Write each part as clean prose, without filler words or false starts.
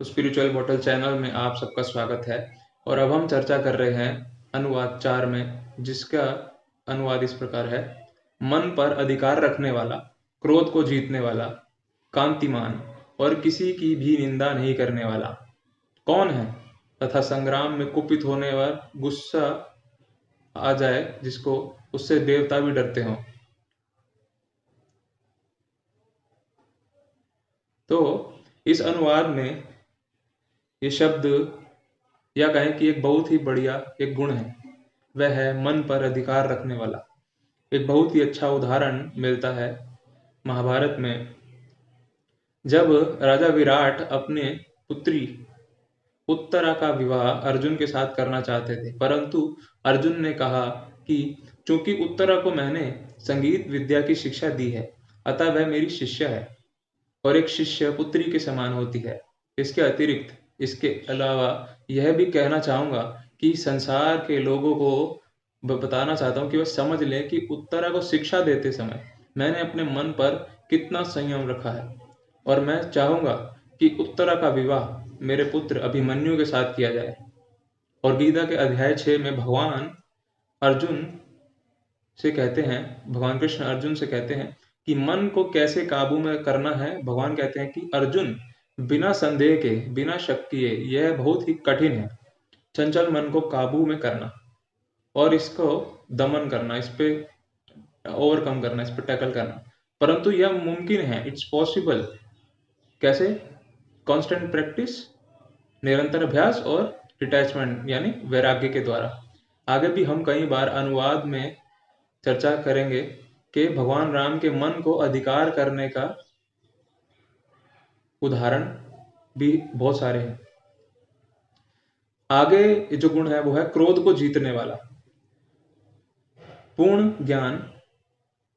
तो spiritual bottle channel में आप सबका स्वागत है। और अब हम चर्चा कर रहे हैं अनुवाद 4 में, जिसका अनुवाद इस प्रकार है। मन पर अधिकार रखने वाला, क्रोध को जीतने वाला, कांतिमान और किसी की भी निंदा नहीं करने वाला कौन है, तथा संग्राम में कुपित होने पर गुस्सा आ जाए जिसको, उससे देवता भी डरते हों। तो इस अनुवाद में ये शब्द, या कहें कि एक बहुत ही बढ़िया एक गुण है, वह है मन पर अधिकार रखने वाला। एक बहुत ही अच्छा उदाहरण मिलता है महाभारत में, जब राजा विराट अपने पुत्री उत्तरा का विवाह अर्जुन के साथ करना चाहते थे, परंतु अर्जुन ने कहा कि चूंकि उत्तरा को मैंने संगीत विद्या की शिक्षा दी है, अतः वह मेरी शिष्य है और एक शिष्य पुत्री के समान होती है। इसके अतिरिक्त, इसके अलावा यह भी कहना चाहूँगा कि संसार के लोगों को बताना चाहता हूँ कि वह समझ लें कि उत्तरा को शिक्षा देते समय मैंने अपने मन पर कितना संयम रखा है। और मैं चाहूँगा कि उत्तरा का विवाह मेरे पुत्र अभिमन्यु के साथ किया जाए। और गीता के अध्याय 6 में अर्जुन भगवान कृष्ण अर्जुन से कहते हैं कि मन को कैसे काबू में करना है। भगवान कहते हैं कि अर्जुन, बिना संदेह के, बिना शक किए, यह बहुत ही कठिन है चंचल मन को काबू में करना और इसको दमन करना, इस पे ओवरकम करना, इस पे टैकल करना। परंतु यह मुमकिन है, इट्स पॉसिबल। कैसे? कांस्टेंट प्रैक्टिस, निरंतर अभ्यास और डिटैचमेंट यानी वैराग्य के द्वारा। आगे भी हम कई बार अनुवाद में चर्चा करेंगे कि भगवान राम के मन को अधिकार करने का उदाहरण भी बहुत सारे हैं। आगे जो गुण है वो है क्रोध को जीतने वाला। पूर्ण ज्ञान,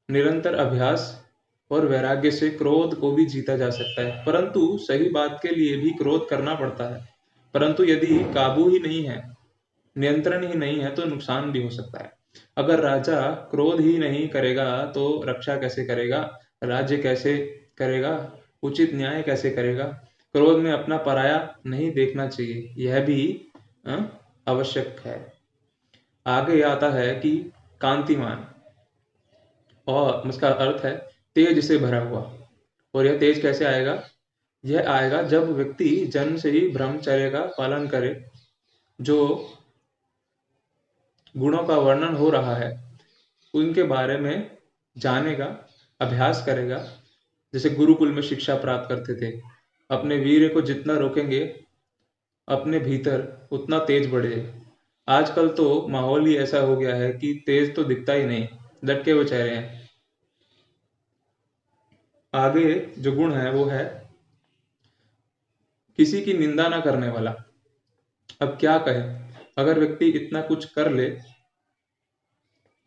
निरंतर अभ्यास और वैराग्य से क्रोध को भी जीता जा सकता है, परंतु सही बात के लिए भी क्रोध करना पड़ता है। परंतु यदि काबू ही नहीं है, नियंत्रण ही नहीं है, तो नुकसान भी हो सकता है। अगर राजा क्रोध ही नहीं करेगा तो रक्षा कैसे करेगा, राज्य कैसे करेगा, उचित न्याय कैसे करेगा। क्रोध में अपना पराया नहीं देखना चाहिए, यह भी अ, आवश्यक है। आगे आता है कि कांतिमान, और उसका अर्थ है तेज से भरा हुआ। और यह तेज कैसे आएगा? यह आएगा जब व्यक्ति जन्म से ही ब्रह्मचर्य का पालन करे। जो गुणों का वर्णन हो रहा है उनके बारे में जानेगा, अभ्यास करेगा। जैसे गुरुकुल में शिक्षा प्राप्त करते थे, अपने वीर्य को जितना रोकेंगे अपने भीतर, उतना तेज बढ़े। आजकल तो माहौल ही ऐसा हो गया है कि तेज तो दिखता ही नहीं, लटके हुए चेहरे हैं। आगे जो गुण है वो है किसी की निंदा ना करने वाला। अब क्या कहें, अगर व्यक्ति इतना कुछ कर ले,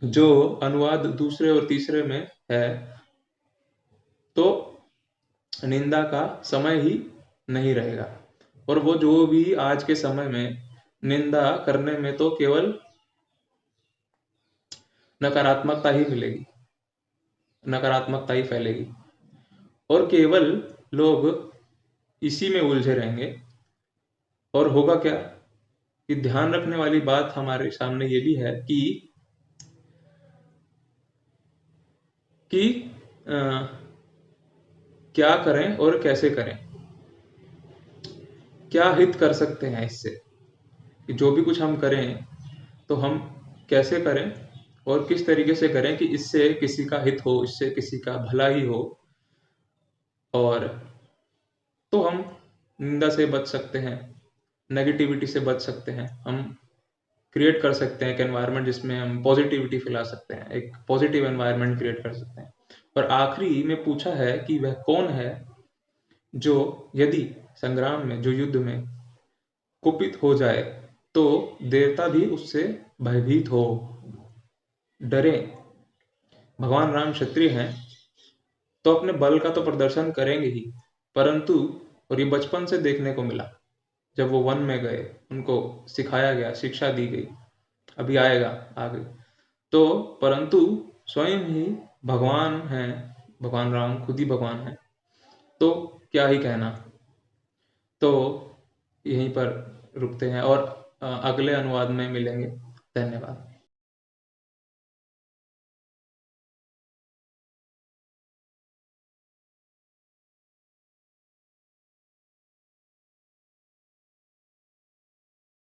जो अनुवाद दूसरे और तीसरे में है, तो निंदा का समय ही नहीं रहेगा। और वो जो भी आज के समय में निंदा करने में तो केवल नकारात्मकता ही मिलेगी, नकारात्मकता ही फैलेगी और केवल लोग इसी में उलझे रहेंगे। और होगा क्या कि ध्यान रखने वाली बात हमारे सामने ये भी है कि अ, क्या करें और कैसे करें, क्या हित कर सकते हैं इससे, कि जो भी कुछ हम करें तो हम कैसे करें और किस तरीके से करें कि इससे किसी का हित हो, इससे किसी का भला ही हो। और तो हम निंदा से बच सकते हैं, नेगेटिविटी से बच सकते हैं। हम क्रिएट कर सकते हैं एक एनवायरनमेंट जिसमें हम पॉजिटिविटी फैला सकते हैं, एक पॉजिटिव एनवायरनमेंट क्रिएट कर सकते हैं। और आखिरी में पूछा है कि वह कौन है जो, यदि संग्राम में, जो युद्ध में कुपित हो जाए तो देवता भी उससे भयभीत हो, डरे। भगवान राम क्षत्रिय हैं तो अपने बल का तो प्रदर्शन करेंगे ही, परंतु, और ये बचपन से देखने को मिला, जब वो वन में गए उनको सिखाया गया, शिक्षा दी गई। अभी आएगा आगे तो, परंतु स्वयं ही भगवान हैं, भगवान राम खुद ही भगवान हैं, तो क्या ही कहना। तो यहीं पर रुकते हैं और अगले अनुवाद में मिलेंगे। धन्यवाद।